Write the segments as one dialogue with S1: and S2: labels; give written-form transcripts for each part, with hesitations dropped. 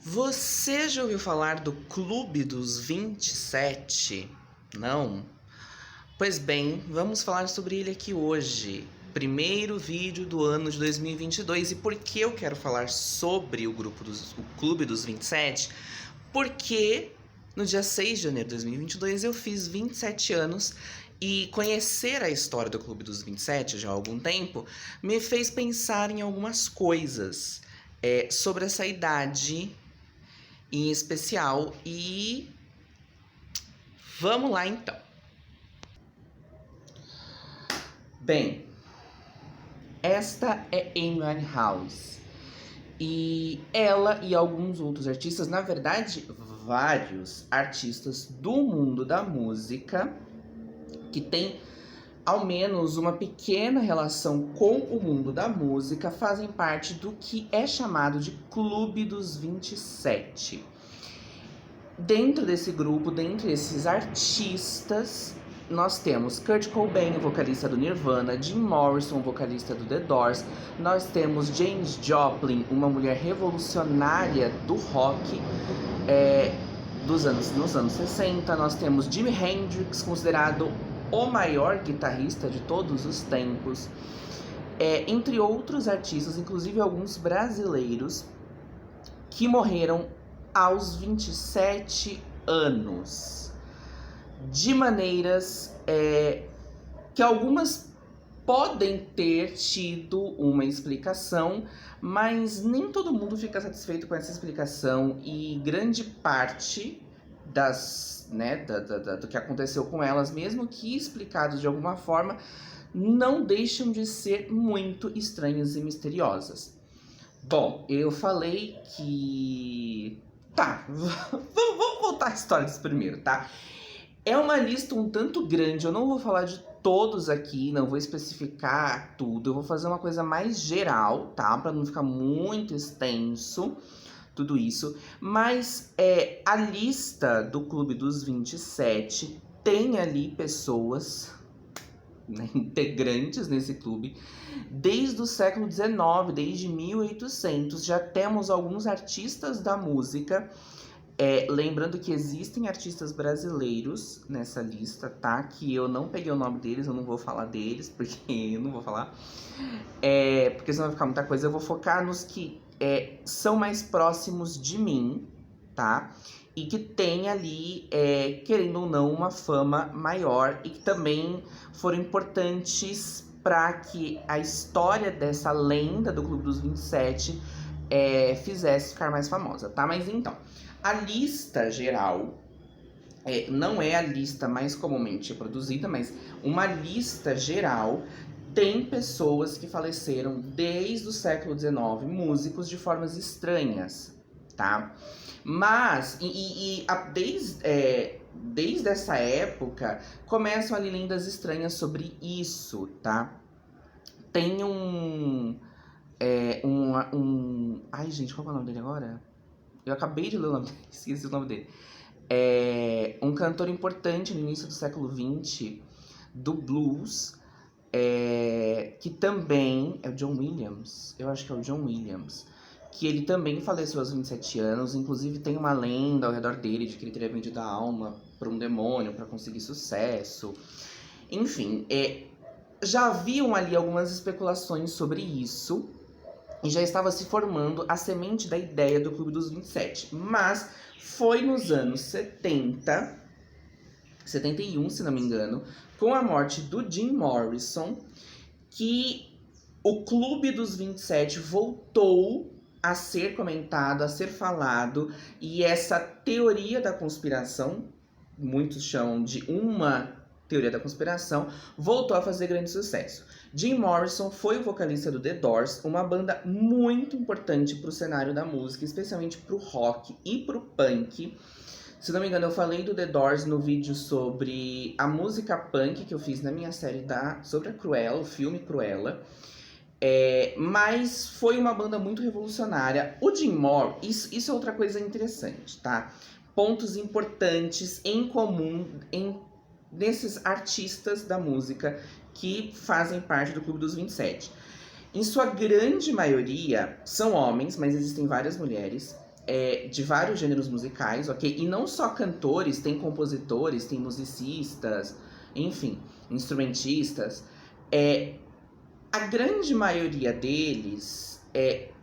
S1: Você já ouviu falar do Clube dos 27? Não? Pois bem, vamos falar sobre ele aqui hoje. Primeiro vídeo do ano de 2022. E por que eu quero falar sobre o Clube dos 27? Porque no dia 6 de janeiro de 2022 eu fiz 27 anos e conhecer a história do Clube dos 27 já há algum tempo me fez pensar em algumas coisas sobre essa idade em especial. E vamos lá então. Bem, esta é Amy Winehouse e ela e alguns outros artistas, na verdade vários artistas do mundo da música que tem ao menos uma pequena relação com o mundo da música, fazem parte do que é chamado de Clube dos 27. Dentro desse grupo, dentre esses artistas, nós temos Kurt Cobain, vocalista do Nirvana, Jim Morrison, vocalista do The Doors, nós temos Janis Joplin, uma mulher revolucionária do rock nos anos 60, nós temos Jimi Hendrix, considerado o maior guitarrista de todos os tempos, entre outros artistas, inclusive alguns brasileiros, que morreram aos 27 anos, de maneiras que algumas podem ter tido uma explicação, mas nem todo mundo fica satisfeito com essa explicação, e grande parte do que aconteceu com elas, mesmo que explicados de alguma forma, não deixam de ser muito estranhas e misteriosas. Bom, eu falei que... Tá, vamos voltar à história disso primeiro, tá? É uma lista um tanto grande, eu não vou falar de todos aqui, não vou especificar tudo, eu vou fazer uma coisa mais geral, tá? Pra não ficar muito extenso tudo isso, mas a lista do Clube dos 27 tem ali pessoas, né, integrantes nesse clube, desde o século XIX, desde 1800, já temos alguns artistas da música, lembrando que existem artistas brasileiros nessa lista, tá? Que eu não peguei o nome deles, eu não vou falar deles, porque eu não vou falar, porque senão vai ficar muita coisa. Eu vou focar nos que são mais próximos de mim, tá? E que tem ali, querendo ou não, uma fama maior, e que também foram importantes para que a história dessa lenda do Clube dos 27 fizesse ficar mais famosa, tá? Mas então, a lista geral não é a lista mais comumente produzida, mas uma lista geral tem pessoas que faleceram desde o século XIX, músicos de formas estranhas, tá? Mas, desde essa época, começam ali lendas estranhas sobre isso, tá? Tem ai, gente, qual é o nome dele agora? Eu acabei de ler o nome dele, esqueci o nome dele. Um cantor importante no início do século XX, do blues, que também é o John Williams, eu acho que é o John Williams, que ele também faleceu aos 27 anos, inclusive tem uma lenda ao redor dele de que ele teria vendido a alma para um demônio para conseguir sucesso. Enfim, já haviam ali algumas especulações sobre isso, e já estava se formando a semente da ideia do Clube dos 27. Mas foi nos anos 70, 71, se não me engano, com a morte do Jim Morrison, que o Clube dos 27 voltou a ser comentado, a ser falado, e essa teoria da conspiração, muitos chamam de uma teoria da conspiração, voltou a fazer grande sucesso. Jim Morrison foi o vocalista do The Doors, uma banda muito importante para o cenário da música, especialmente para o rock e para o punk. Se não me engano, eu falei do The Doors no vídeo sobre a música punk que eu fiz na minha série sobre a Cruella, o filme Cruella. Mas foi uma banda muito revolucionária. O Jim Morrison, isso é outra coisa interessante, tá? Pontos importantes em comum nesses artistas da música que fazem parte do Clube dos 27. Em sua grande maioria, são homens, mas existem várias mulheres. de vários gêneros musicais, ok? E não só cantores, tem compositores, tem musicistas, enfim, instrumentistas. A grande maioria deles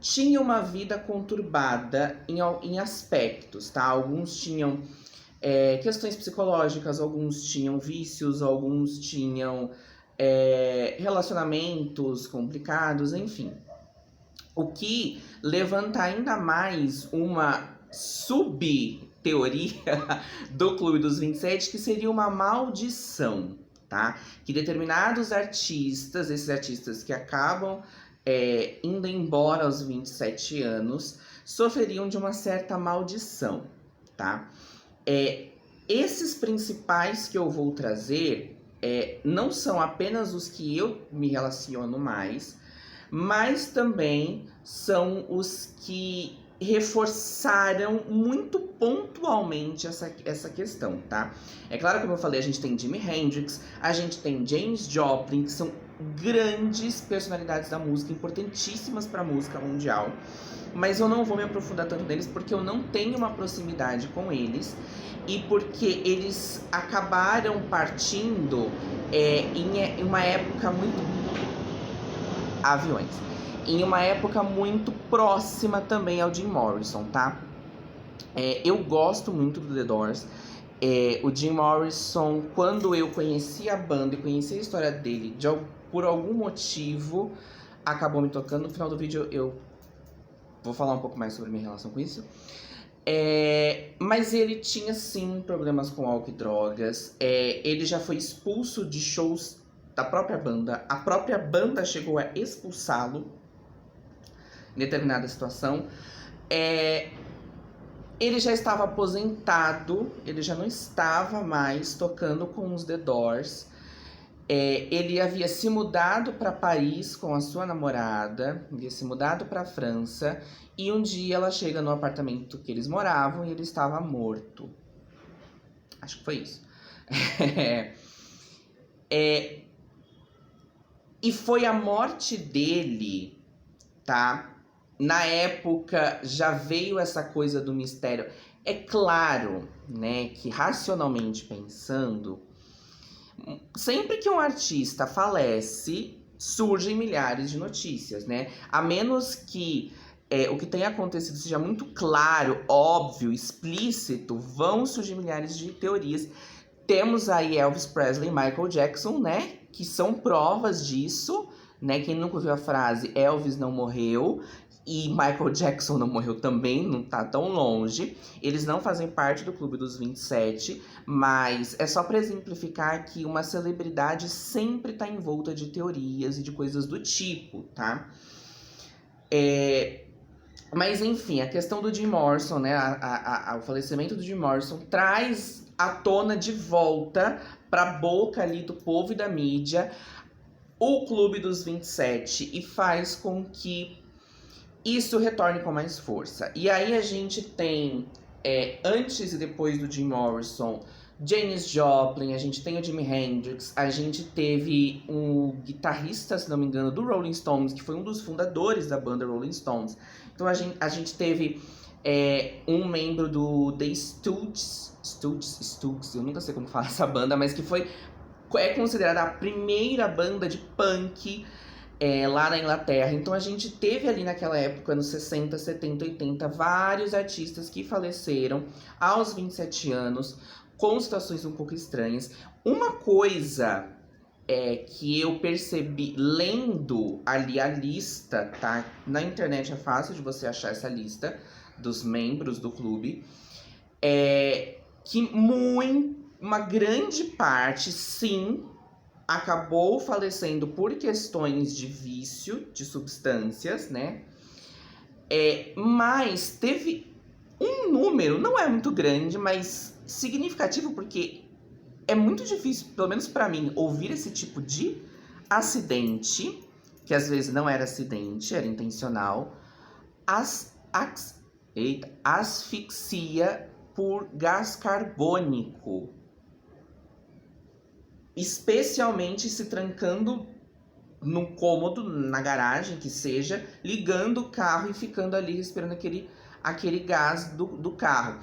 S1: tinha uma vida conturbada em aspectos, tá? Alguns tinham questões psicológicas, alguns tinham vícios, alguns tinham relacionamentos complicados, enfim. O que levanta ainda mais uma sub-teoria do Clube dos 27, que seria uma maldição, tá? Que determinados artistas, esses artistas que acabam indo embora aos 27 anos, sofreriam de uma certa maldição, tá? Esses principais que eu vou trazer não são apenas os que eu me relaciono mais, mas também são os que reforçaram muito pontualmente essa questão, tá? É claro, como eu falei, a gente tem Jimi Hendrix, a gente tem Janis Joplin, que são grandes personalidades da música, importantíssimas para a música mundial, mas eu não vou me aprofundar tanto neles porque eu não tenho uma proximidade com eles e porque eles acabaram partindo em uma época muito... aviões. Em uma época muito próxima também ao Jim Morrison, tá? Eu gosto muito do The Doors. O Jim Morrison, quando eu conheci a banda e conheci a história dele, por algum motivo, acabou me tocando. No final do vídeo eu vou falar um pouco mais sobre a minha relação com isso. Mas ele tinha sim problemas com álcool e drogas. Ele já foi expulso de shows da própria banda. A própria banda chegou a expulsá-lo em determinada situação. Ele já estava aposentado, ele já não estava mais tocando com os The Doors. Ele havia se mudado para Paris com a sua namorada, havia se mudado para a França, e um dia ela chega no apartamento que eles moravam e ele estava morto. Acho que foi isso. E foi a morte dele, tá? Na época já veio essa coisa do mistério. É claro, né, que racionalmente pensando, sempre que um artista falece, surgem milhares de notícias, né? A menos que o que tenha acontecido seja muito claro, óbvio, explícito, vão surgir milhares de teorias. Temos aí Elvis Presley e Michael Jackson, né? Que são provas disso, né? Quem nunca ouviu a frase Elvis não morreu e Michael Jackson não morreu também, não tá tão longe. Eles não fazem parte do Clube dos 27, mas é só para exemplificar que uma celebridade sempre tá envolta de teorias e de coisas do tipo, tá? Mas enfim, a questão do Jim Morrison, né? O falecimento do Jim Morrison traz à tona de volta pra boca ali do povo e da mídia o Clube dos 27 e faz com que isso retorne com mais força. E aí a gente tem, antes e depois do Jim Morrison, Janis Joplin, a gente tem o Jimi Hendrix, a gente teve um guitarrista, se não me engano, do Rolling Stones, que foi um dos fundadores da banda Rolling Stones. Então a gente teve um membro do The Stooges, eu nunca sei como fala essa banda, mas que é considerada a primeira banda de punk lá na Inglaterra. Então a gente teve ali naquela época, nos 60, 70, 80, vários artistas que faleceram aos 27 anos, com situações um pouco estranhas. Uma coisa que eu percebi lendo ali a lista, tá? Na internet é fácil de você achar essa lista dos membros do clube. Que uma grande parte, sim, acabou falecendo por questões de vício de substâncias, né? Mas teve um número, não é muito grande, mas significativo, porque é muito difícil, pelo menos pra mim, ouvir esse tipo de acidente, que às vezes não era acidente, era intencional, asfixia por gás carbônico. Especialmente se trancando num cômodo, na garagem, que seja, ligando o carro e ficando ali respirando aquele aquele gás do carro.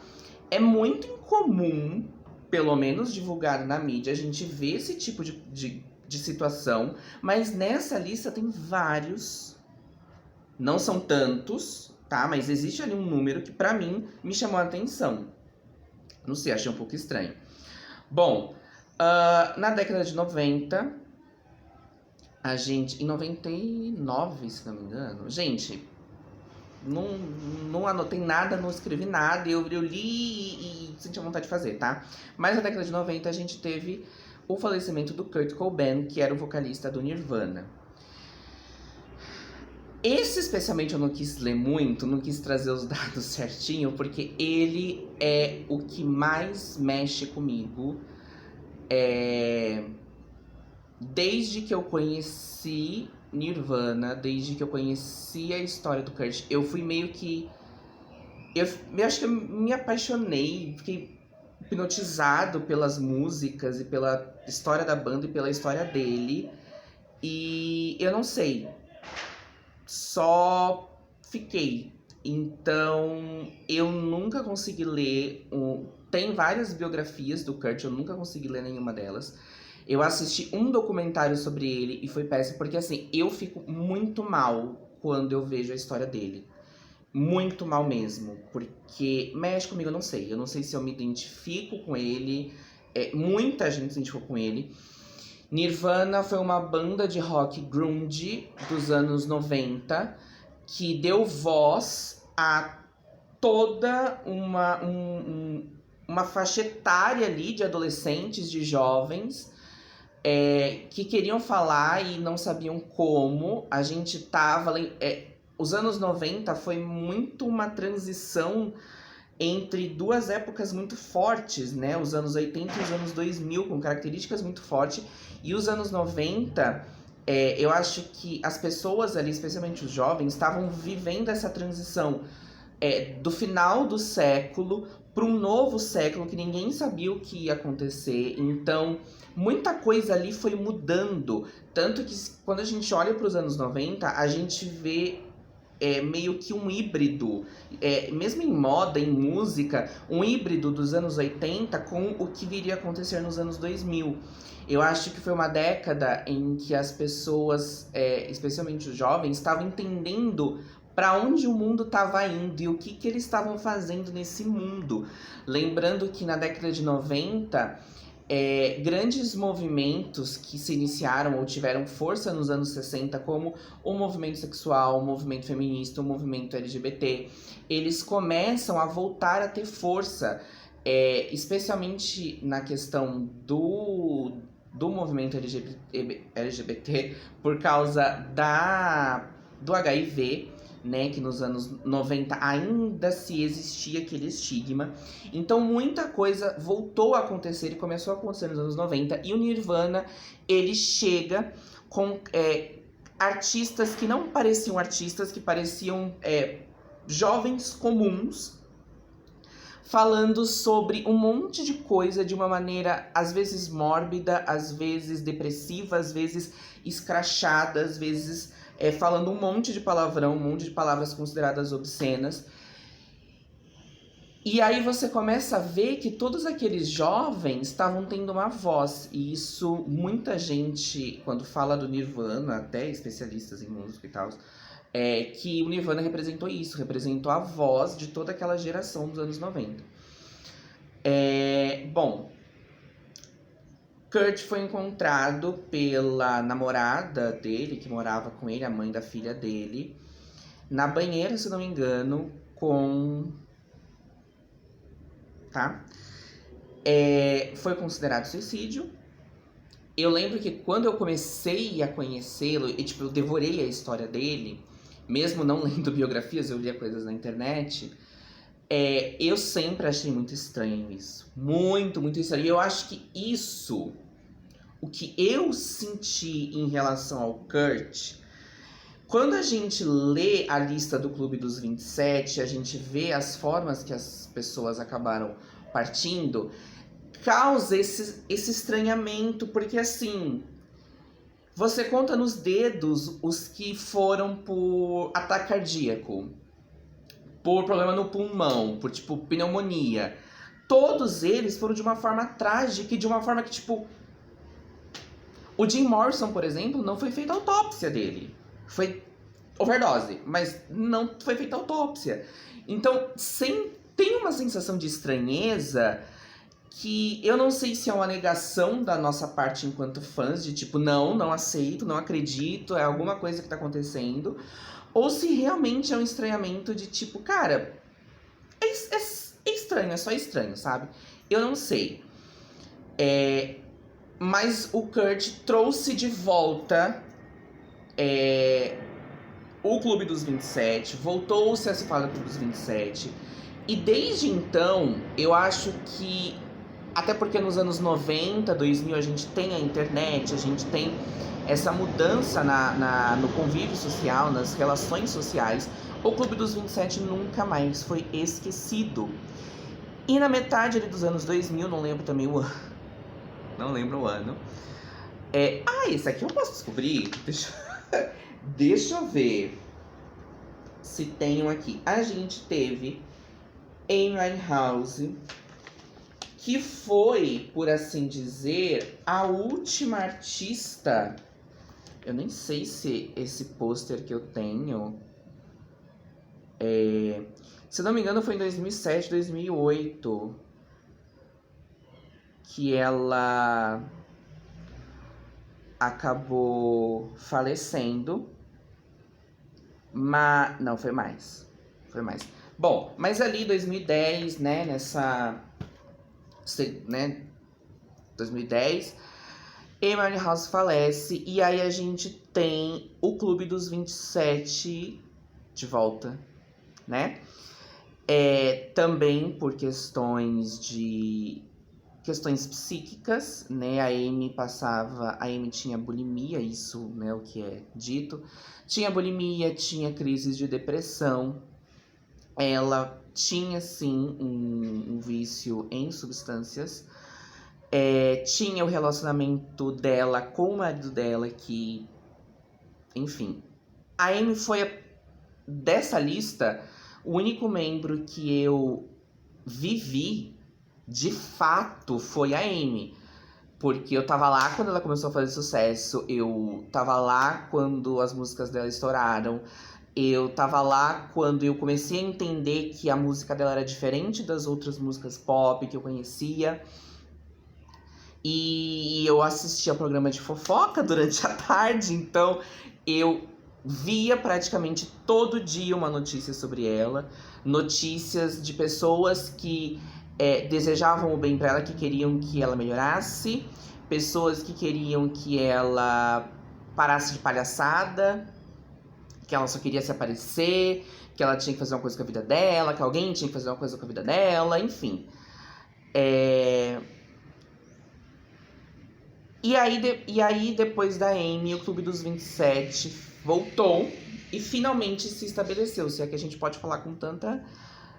S1: É muito incomum, pelo menos divulgado na mídia, a gente vê esse tipo de situação, mas nessa lista tem vários, não são tantos, tá? Mas existe ali um número que pra mim me chamou a atenção. Não sei, achei um pouco estranho. Bom, na década de 90, a gente... Em 99, se não me engano... Gente, não anotei nada, não escrevi nada. Eu li e senti a vontade de fazer, tá? Mas na década de 90, a gente teve o falecimento do Kurt Cobain, que era o vocalista do Nirvana. Esse, especialmente, eu não quis ler muito, não quis trazer os dados certinho, porque ele é o que mais mexe comigo. Desde que eu conheci Nirvana, desde que eu conheci a história do Kurt, eu fui meio que... Eu acho que eu me apaixonei, fiquei hipnotizado pelas músicas e pela história da banda e pela história dele. E eu não sei, só fiquei. Então, eu nunca consegui ler... Tem várias biografias do Kurt, eu nunca consegui ler nenhuma delas. Eu assisti um documentário sobre ele e foi péssimo, porque assim, eu fico muito mal quando eu vejo a história dele. Muito mal mesmo, porque mexe comigo, eu não sei. Eu não sei se eu me identifico com ele. Muita gente se identificou com ele. Nirvana foi uma banda de rock grunge dos anos 90 que deu voz a toda uma faixa etária ali de adolescentes, de jovens, que queriam falar e não sabiam como. A gente tava... os anos 90 foi muito uma transição entre duas épocas muito fortes, né? Os anos 80 e os anos 2000, com características muito fortes. E os anos 90, eu acho que as pessoas ali, especialmente os jovens, estavam vivendo essa transição do final do século para um novo século que ninguém sabia o que ia acontecer. Então, muita coisa ali foi mudando. Tanto que quando a gente olha para os anos 90, a gente vê meio que um híbrido, mesmo em moda, em música, um híbrido dos anos 80 com o que viria a acontecer nos anos 2000. Eu acho que foi uma década em que as pessoas, especialmente os jovens, estavam entendendo para onde o mundo estava indo e o que eles estavam fazendo nesse mundo. Lembrando que na década de 90, grandes movimentos que se iniciaram ou tiveram força nos anos 60, como o movimento sexual, o movimento feminista, o movimento LGBT, eles começam a voltar a ter força, especialmente na questão do movimento LGBT por causa do HIV, né, que nos anos 90 ainda se existia aquele estigma. Então muita coisa voltou a acontecer e começou a acontecer nos anos 90. E o Nirvana, ele chega com artistas que não pareciam artistas, que pareciam jovens comuns, falando sobre um monte de coisa de uma maneira às vezes mórbida, às vezes depressiva, às vezes escrachada, às vezes falando um monte de palavrão, um monte de palavras consideradas obscenas. E aí você começa a ver que todos aqueles jovens estavam tendo uma voz. E isso, muita gente, quando fala do Nirvana, até especialistas em música e tal, que o Nirvana representou isso, representou a voz de toda aquela geração dos anos 90. Bom, Kurt foi encontrado pela namorada dele, que morava com ele, a mãe da filha dele, na banheira, se não me engano, tá? Foi considerado suicídio. Eu lembro que quando eu comecei a conhecê-lo, eu devorei a história dele, mesmo não lendo biografias, eu lia coisas na internet, eu sempre achei muito estranho isso. Muito, muito estranho. E eu acho que isso, o que eu senti em relação ao Kurt, quando a gente lê a lista do Clube dos 27, a gente vê as formas que as pessoas acabaram partindo, causa esse estranhamento, porque assim, você conta nos dedos os que foram por ataque cardíaco. por problema no pulmão, por, tipo, pneumonia. Todos eles foram de uma forma trágica e de uma forma que, tipo... O Jim Morrison, por exemplo, não foi feita autópsia dele. Foi overdose, mas não foi feita autópsia. Então, tem uma sensação de estranheza que eu não sei se é uma negação da nossa parte enquanto fãs, de tipo, não aceito, não acredito, é alguma coisa que tá acontecendo, ou se realmente é um estranhamento de tipo, cara, é estranho, é só estranho, sabe? Eu não sei. Mas o Kurt trouxe de volta o Clube dos 27, voltou-se a se falar do Clube dos 27, e desde então, eu acho que, até porque nos anos 90, 2000, a gente tem a internet, a gente tem essa mudança no convívio social, nas relações sociais, o Clube dos 27 nunca mais foi esquecido. E na metade ali dos anos 2000, não lembro também o ano, não lembro o ano, esse aqui eu posso descobrir, deixa eu ver se tem um aqui. A gente teve Amy Winehouse, que foi, por assim dizer, a última artista. Eu nem sei se esse pôster que eu tenho se não me engano foi em 2007, 2008 que ela acabou falecendo. Mas não, foi mais. Bom, mas ali 2010, né, 2010, Amy Winehouse falece, e aí a gente tem o Clube dos 27 de volta, né? Também por questões psíquicas, né? A Amy tinha bulimia, isso, né, o que é dito. Tinha bulimia, tinha crises de depressão. Ela tinha, sim, um vício em substâncias. Tinha o relacionamento dela com o marido dela, que... Enfim. A Amy foi, dessa lista, o único membro que eu vivi, de fato, foi a Amy. Porque eu tava lá quando ela começou a fazer sucesso, eu tava lá quando as músicas dela estouraram, eu tava lá quando eu comecei a entender que a música dela era diferente das outras músicas pop que eu conhecia. E eu assistia programa de fofoca durante a tarde, então eu via praticamente todo dia uma notícia sobre ela. Notícias de pessoas que desejavam o bem pra ela, que queriam que ela melhorasse. Pessoas que queriam que ela parasse de palhaçada, que ela só queria se aparecer, que ela tinha que fazer uma coisa com a vida dela, que alguém tinha que fazer uma coisa com a vida dela, enfim. E aí, depois da Amy, o Clube dos 27 voltou e finalmente se estabeleceu, se é que a gente pode falar com tanta,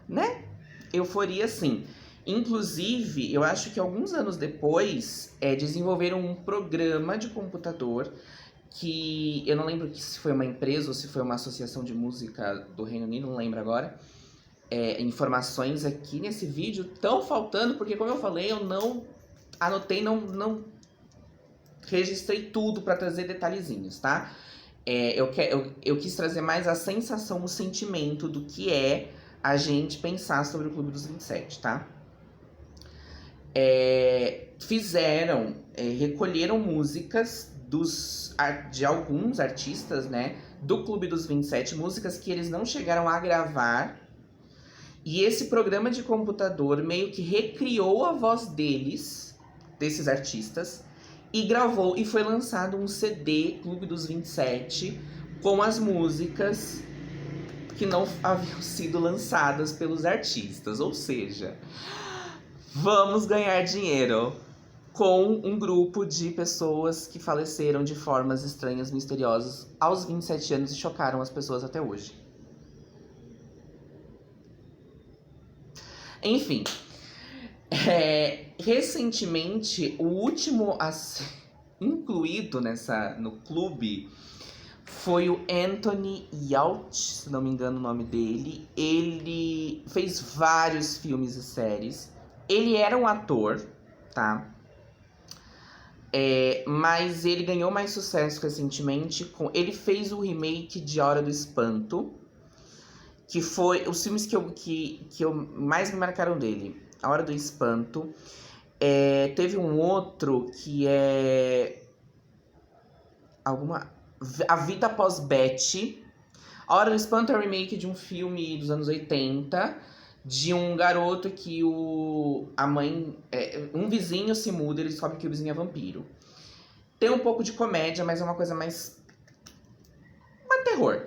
S1: né, euforia assim. Inclusive, eu acho que alguns anos depois, desenvolveram um programa de computador que eu não lembro se foi uma empresa ou se foi uma associação de música do Reino Unido, não lembro agora. Informações aqui nesse vídeo estão faltando, porque como eu falei, eu não anotei, não registrei tudo para trazer detalhezinhos, tá? Eu quis trazer mais a sensação, o sentimento do que é a gente pensar sobre o Clube dos 27, tá? Recolheram músicas de alguns artistas, né, do Clube dos 27, músicas que eles não chegaram a gravar, e esse programa de computador meio que recriou a voz desses artistas, e gravou, e foi lançado um CD Clube dos 27 com as músicas que não haviam sido lançadas pelos artistas. Ou seja, vamos ganhar dinheiro com um grupo de pessoas que faleceram de formas estranhas, misteriosas, aos 27 anos e chocaram as pessoas até hoje. Enfim, recentemente, o último a ser incluído no clube foi o Anthony Yauch, se não me engano o nome dele. Ele fez vários filmes e séries. Ele era um ator, tá? Mas ele ganhou mais sucesso recentemente com... Ele fez o remake de A Hora do Espanto, que foi os filmes que eu mais me marcaram dele. A Hora do Espanto. Teve um outro que é... A Vida Após Betty. A Hora do Espanto é um remake de um filme dos anos 80, de um garoto que a mãe... um vizinho se muda e ele descobre que o vizinho é vampiro. Tem um pouco de comédia, mas é uma coisa mais terror.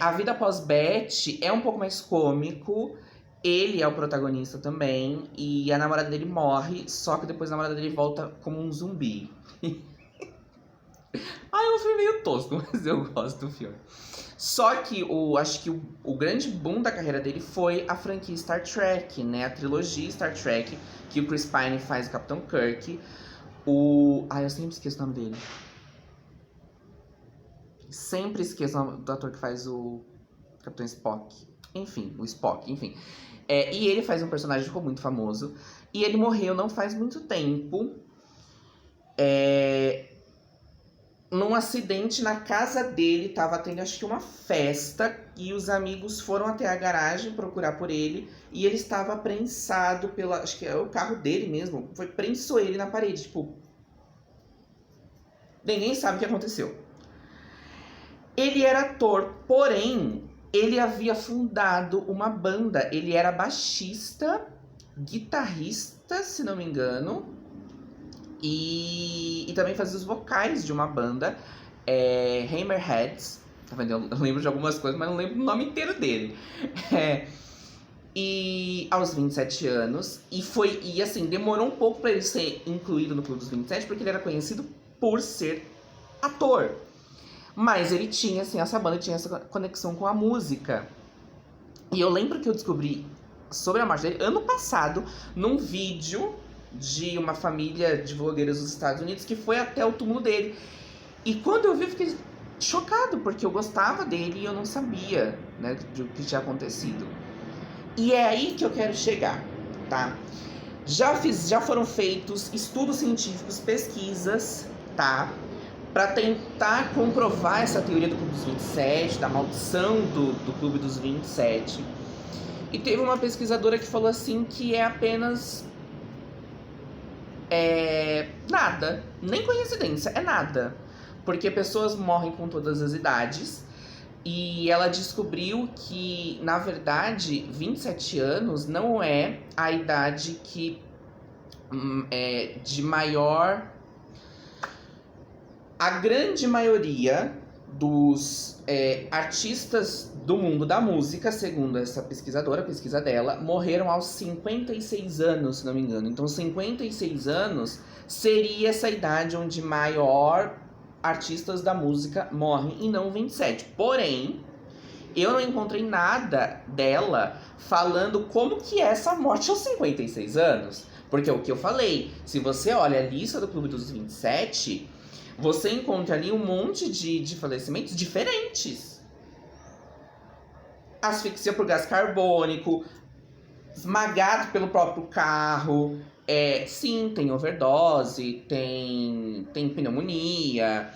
S1: A Vida Após Betty é um pouco mais cômico. Ele é o protagonista também. E a namorada dele morre, só que depois a namorada dele volta como um zumbi. É um filme meio tosco, mas eu gosto do filme. Só que acho que o grande boom da carreira dele foi a franquia Star Trek, né? A trilogia Star Trek, que o Chris Pine faz o Capitão Kirk. Eu sempre esqueço o nome dele. Sempre esqueço o nome do ator que faz o Capitão Spock. Enfim, o Spock, enfim. E ele faz um personagem que ficou muito famoso. E ele morreu não faz muito tempo. Num acidente na casa dele, tava tendo acho que uma festa, e os amigos foram até a garagem procurar por ele, e ele estava prensado acho que é o carro dele mesmo, prensou ele na parede, tipo... Ninguém sabe o que aconteceu. Ele era ator, porém, ele havia fundado uma banda, ele era baixista, guitarrista, se não me engano, e também fazia os vocais de uma banda, Hammerheads. Tá vendo? Eu lembro de algumas coisas, mas não lembro o nome inteiro dele. E aos 27 anos, e assim, demorou um pouco pra ele ser incluído no Clube dos 27, porque ele era conhecido por ser ator. Mas ele tinha, assim, essa banda tinha essa conexão com a música. E eu lembro que eu descobri sobre a morte dele ano passado, num vídeo de uma família de vlogueiros dos Estados Unidos que foi até o túmulo dele. E quando eu vi, eu fiquei chocado, porque eu gostava dele e eu não sabia, né, do que tinha acontecido. E é aí que eu quero chegar, tá? Já foram feitos estudos científicos, pesquisas, tá? Pra tentar comprovar essa teoria do Clube dos 27, da maldição do Clube dos 27. E teve uma pesquisadora que falou assim que é apenas... nada, nem coincidência, é nada. Porque pessoas morrem com todas as idades. E ela descobriu que, na verdade, 27 anos não é a idade que de maior... A grande maioria dos artistas do mundo da música, segundo essa pesquisadora, a pesquisa dela, morreram aos 56 anos, se não me engano. Então, 56 anos seria essa idade onde maior artistas da música morrem, e não 27. Porém, eu não encontrei nada dela falando como que é essa morte aos 56 anos. Porque é o que eu falei, se você olha a lista do Clube dos 27... você encontra ali um monte de falecimentos diferentes. Asfixia por gás carbônico, esmagado pelo próprio carro. Sim, tem overdose, tem pneumonia,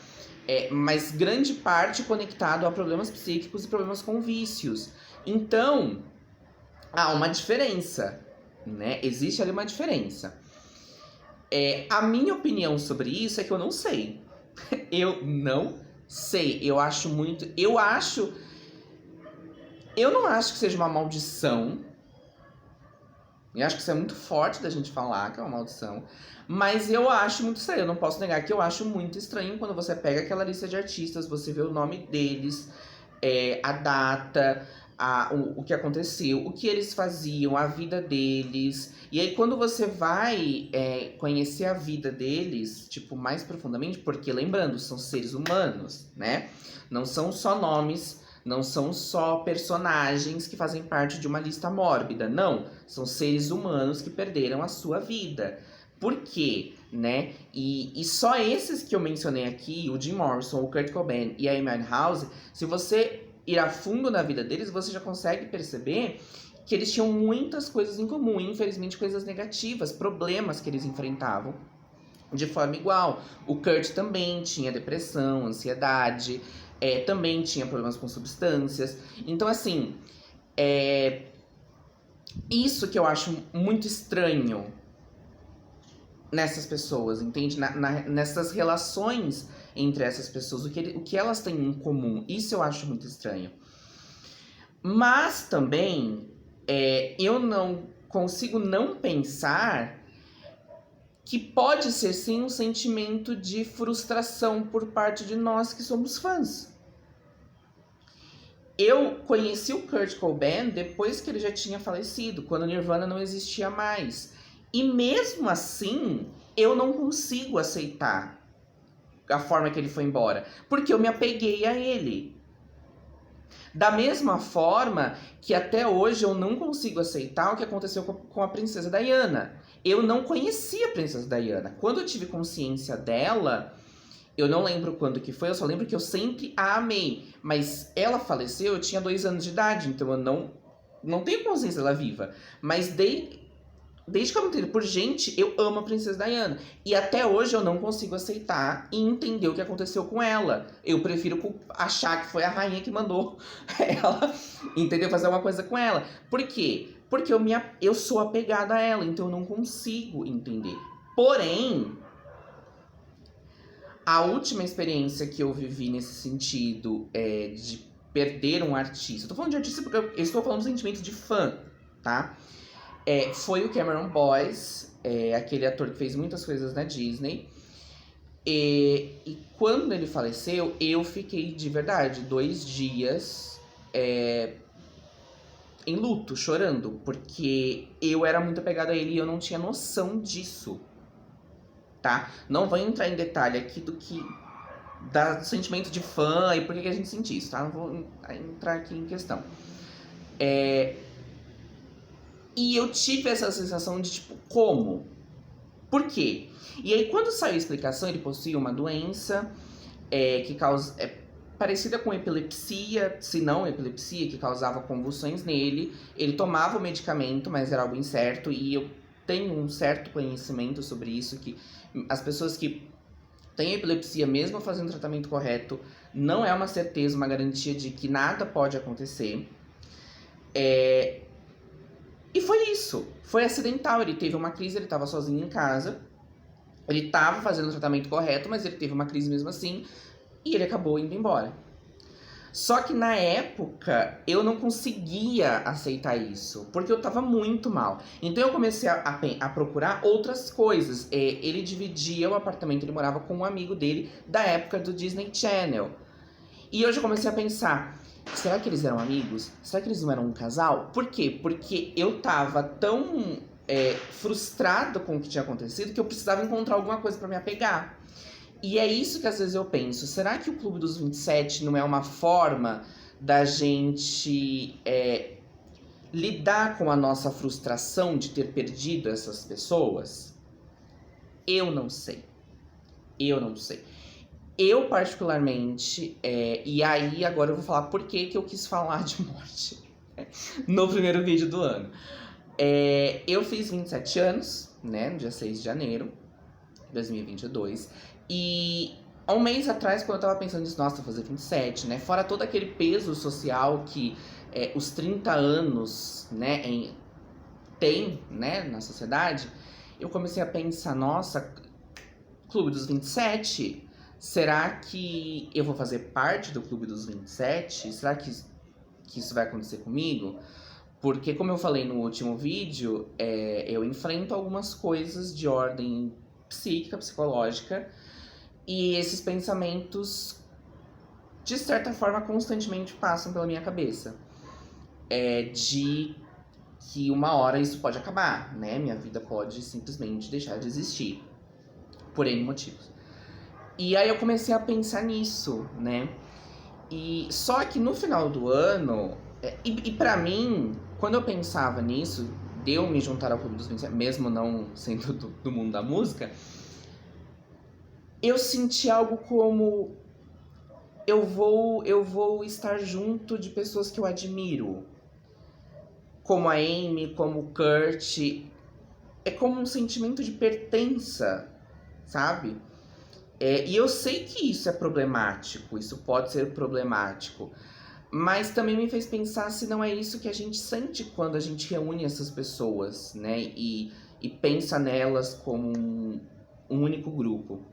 S1: mas grande parte conectado a problemas psíquicos e problemas com vícios. Então, há uma diferença, né? Existe ali uma diferença. A minha opinião sobre isso é que eu não sei. Eu não sei. Eu não acho que seja uma maldição. Eu acho que isso é muito forte da gente falar que é uma maldição. Mas eu acho muito estranho. Eu não posso negar que eu acho muito estranho quando você pega aquela lista de artistas, você vê o nome deles, a data, o que aconteceu, o que eles faziam, a vida deles. E aí quando você vai conhecer a vida deles, tipo, mais profundamente, porque lembrando, são seres humanos, né? Não são só nomes, não são só personagens que fazem parte de uma lista mórbida, não. São seres humanos que perderam a sua vida. Por quê, né? E só esses que eu mencionei aqui, o Jim Morrison, o Kurt Cobain e a Amy Winehouse, se você ir a fundo na vida deles, você já consegue perceber que eles tinham muitas coisas em comum, infelizmente coisas negativas, problemas que eles enfrentavam de forma igual. O Kurt também tinha depressão, ansiedade, também tinha problemas com substâncias. Então, assim, isso que eu acho muito estranho nessas pessoas, entende? Nessas relações entre essas pessoas, o que elas têm em comum. Isso eu acho muito estranho. Mas também, eu não consigo não pensar que pode ser sim um sentimento de frustração por parte de nós que somos fãs. Eu conheci o Kurt Cobain depois que ele já tinha falecido, quando o Nirvana não existia mais. E mesmo assim, eu não consigo aceitar a forma que ele foi embora, porque eu me apeguei a ele. Da mesma forma que até hoje eu não consigo aceitar o que aconteceu com a princesa Diana. Eu não conhecia a princesa Diana. Quando eu tive consciência dela, eu não lembro quando que foi, eu só lembro que eu sempre a amei. Mas ela faleceu, eu tinha 2 anos de idade, então eu não tenho consciência dela viva. Mas desde que eu me entendo por gente, eu amo a princesa Diana. E até hoje eu não consigo aceitar e entender o que aconteceu com ela. Eu prefiro achar que foi a rainha que mandou ela, entendeu? Fazer alguma coisa com ela. Por quê? Porque eu sou apegada a ela, então eu não consigo entender. Porém, a última experiência que eu vivi nesse sentido de perder um artista. Eu tô falando de artista porque eu estou falando do sentimento de fã, tá? Foi o Cameron Boyce, aquele ator que fez muitas coisas na Disney. E quando ele faleceu, eu fiquei de verdade 2 dias em luto, chorando, porque eu era muito apegada a ele e eu não tinha noção disso, tá? Não vou entrar em detalhe aqui do sentimento de fã e por que a gente sente isso, tá? Não vou entrar aqui em questão. E eu tive essa sensação de tipo, como? Por quê? E aí quando saiu a explicação, ele possuía uma doença que causa... parecida com epilepsia, se não epilepsia, que causava convulsões nele. Ele tomava o medicamento, mas era algo incerto, e eu tenho um certo conhecimento sobre isso, que as pessoas que têm epilepsia, mesmo fazendo o tratamento correto, não é uma certeza, uma garantia de que nada pode acontecer. E foi isso, foi acidental, ele teve uma crise, ele estava sozinho em casa, ele estava fazendo o tratamento correto, mas ele teve uma crise mesmo assim, e ele acabou indo embora. Só que na época, eu não conseguia aceitar isso, porque eu tava muito mal. Então eu comecei a procurar outras coisas. Ele dividia o apartamento, ele morava com um amigo dele da época do Disney Channel. E hoje eu comecei a pensar, será que eles eram amigos? Será que eles não eram um casal? Por quê? Porque eu tava tão frustrado com o que tinha acontecido que eu precisava encontrar alguma coisa pra me apegar. E é isso que às vezes eu penso, será que o Clube dos 27 não é uma forma da gente lidar com a nossa frustração de ter perdido essas pessoas? Eu não sei. Eu particularmente, e aí agora eu vou falar por que eu quis falar de morte no primeiro vídeo do ano. Eu fiz 27 anos, né, no dia 6 de janeiro de 2022. E há um mês atrás, quando eu tava pensando nisso, nossa, vou fazer 27, né? Fora todo aquele peso social que os 30 anos, né, tem, né, na sociedade, eu comecei a pensar, nossa, Clube dos 27, será que eu vou fazer parte do Clube dos 27? Será que isso vai acontecer comigo? Porque, como eu falei no último vídeo, eu enfrento algumas coisas de ordem psíquica, psicológica, e esses pensamentos, de certa forma, constantemente passam pela minha cabeça. De que uma hora isso pode acabar, né? Minha vida pode simplesmente deixar de existir, por N motivos. E aí eu comecei a pensar nisso, né? E só que no final do ano, e pra mim, quando eu pensava nisso, de eu me juntar ao Clube dos 27, mesmo não sendo do mundo da música, eu senti algo como eu vou estar junto de pessoas que eu admiro, como a Amy, como o Kurt. É como um sentimento de pertença, sabe? E eu sei que isso é problemático, isso pode ser problemático, mas também me fez pensar se não é isso que a gente sente quando a gente reúne essas pessoas, né? E pensa nelas como um único grupo.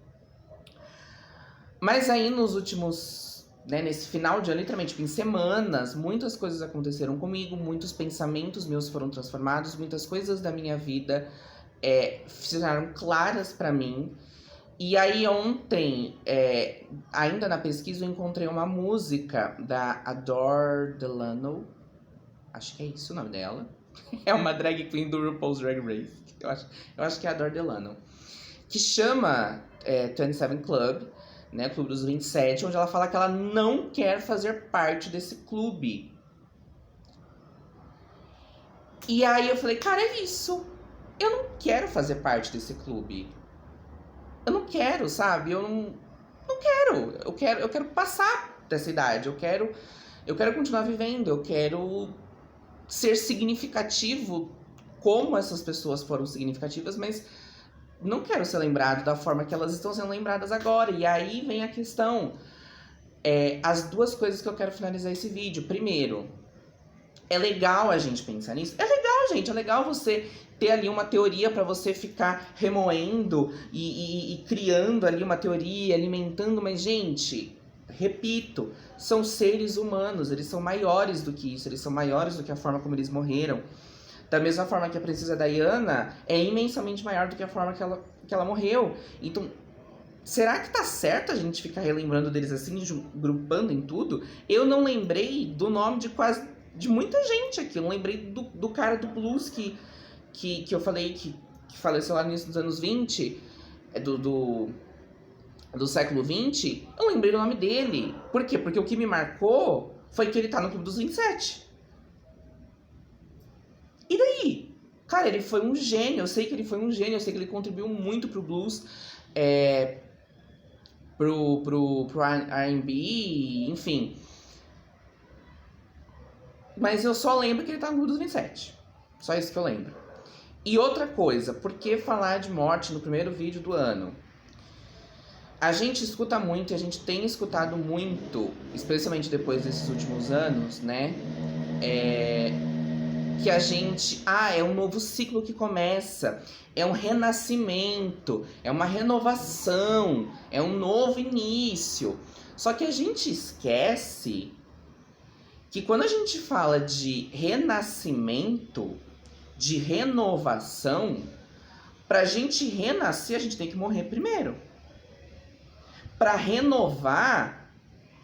S1: Mas aí nos últimos, né, nesse final de ano, literalmente, tipo, em semanas, muitas coisas aconteceram comigo, muitos pensamentos meus foram transformados, muitas coisas da minha vida ficaram claras pra mim. E aí ontem, ainda na pesquisa, eu encontrei uma música da Adore Delano, acho que é isso o nome dela. É uma drag queen do RuPaul's Drag Race, eu acho que é a Adore Delano, que chama 27 Club, né, Clube dos 27, onde ela fala que ela não quer fazer parte desse clube. E aí eu falei, cara, é isso. Eu não quero fazer parte desse clube. Eu não quero, sabe? Eu não quero. Eu quero passar dessa idade. Eu quero continuar vivendo. Eu quero ser significativo como essas pessoas foram significativas, mas não quero ser lembrado da forma que elas estão sendo lembradas agora. E aí vem a questão. As duas coisas que eu quero finalizar esse vídeo. Primeiro, é legal a gente pensar nisso. É legal, gente. É legal você ter ali uma teoria para você ficar remoendo e criando ali uma teoria, alimentando. Mas, gente, repito, são seres humanos. Eles são maiores do que isso. Eles são maiores do que a forma como eles morreram. Da mesma forma que a princesa Diana é imensamente maior do que a forma que ela morreu. Então, será que tá certo a gente ficar relembrando deles assim, grupando em tudo? Eu não lembrei do nome de muita gente aqui. Eu não lembrei do cara do blues que eu falei que faleceu lá no início dos anos 20, do século 20. Eu lembrei do nome dele. Por quê? Porque o que me marcou foi que ele tá no Clube dos 27. E daí? Cara, ele foi um gênio. Eu sei que ele foi um gênio. Eu sei que ele contribuiu muito pro blues, pro R&B, enfim. Mas eu só lembro que ele tá no Clube dos 27. Só isso que eu lembro. E outra coisa, por que falar de morte no primeiro vídeo do ano? A gente escuta muito, e a gente tem escutado muito, especialmente depois desses últimos anos, né? Que a gente... é um novo ciclo que começa. É um renascimento, é uma renovação, é um novo início. Só que a gente esquece que quando a gente fala de renascimento, de renovação, pra gente renascer, a gente tem que morrer primeiro. Pra renovar,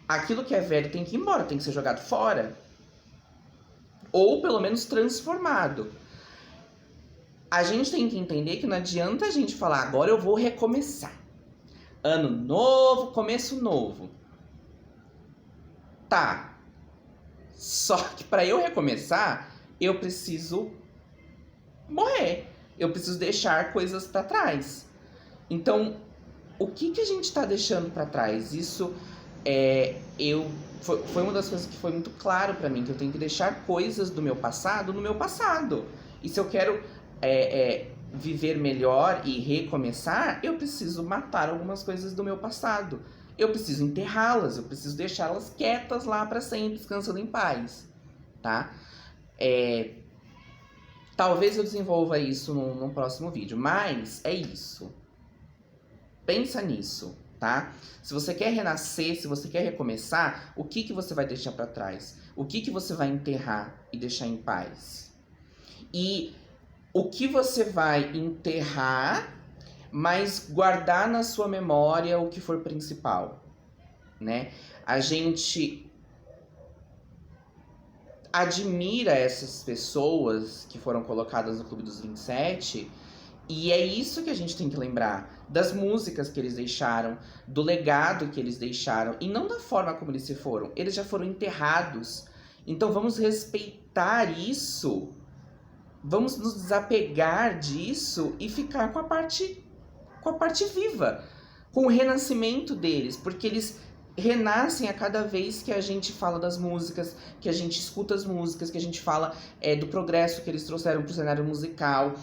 S1: aquilo que é velho tem que ir embora, tem que ser jogado fora. Ou pelo menos transformado. A gente tem que entender que não adianta a gente falar, agora eu vou recomeçar. Ano novo, começo novo. Tá. Só que pra eu recomeçar, eu preciso morrer. Eu preciso deixar coisas pra trás. Então, o que a gente tá deixando pra trás? Isso foi uma das coisas que foi muito claro pra mim, que eu tenho que deixar coisas do meu passado no meu passado. E se eu quero viver melhor e recomeçar, eu preciso matar algumas coisas do meu passado. Eu preciso enterrá-las, eu preciso deixá-las quietas lá pra sempre, descansando em paz, tá? Talvez eu desenvolva isso num próximo vídeo, mas é isso. Pensa nisso, tá? Se você quer renascer, se você quer recomeçar, o que você vai deixar pra trás? O que você vai enterrar e deixar em paz? E o que você vai enterrar, mas guardar na sua memória o que for principal, né? A gente admira essas pessoas que foram colocadas no Clube dos 27, e é isso que a gente tem que lembrar, das músicas que eles deixaram, do legado que eles deixaram, e não da forma como eles se foram. Eles já foram enterrados. Então vamos respeitar isso Vamos nos desapegar disso e ficar com a parte viva, com o renascimento deles, porque eles renascem a cada vez que a gente fala das músicas, que a gente escuta as músicas, que a gente fala do progresso que eles trouxeram pro cenário musical,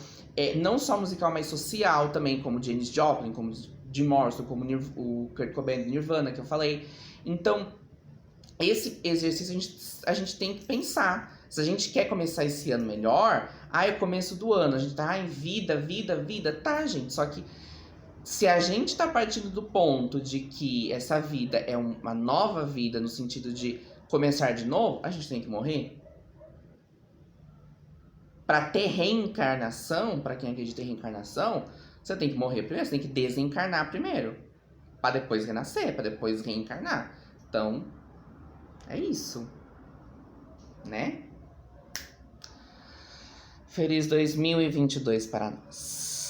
S1: não só musical, mas social também, como Janis Joplin, como Jim Morrison, como o Kurt Cobain do Nirvana, que eu falei. Então, esse exercício a gente tem que pensar. Se a gente quer começar esse ano melhor, é o começo do ano, a gente tá em vida, tá, gente? Só que se a gente tá partindo do ponto de que essa vida é uma nova vida, no sentido de começar de novo, a gente tem que morrer. Pra ter reencarnação, pra quem acredita em reencarnação, você tem que morrer primeiro, você tem que desencarnar primeiro, pra depois renascer, pra depois reencarnar. Então, é isso, né? Feliz 2022 para nós.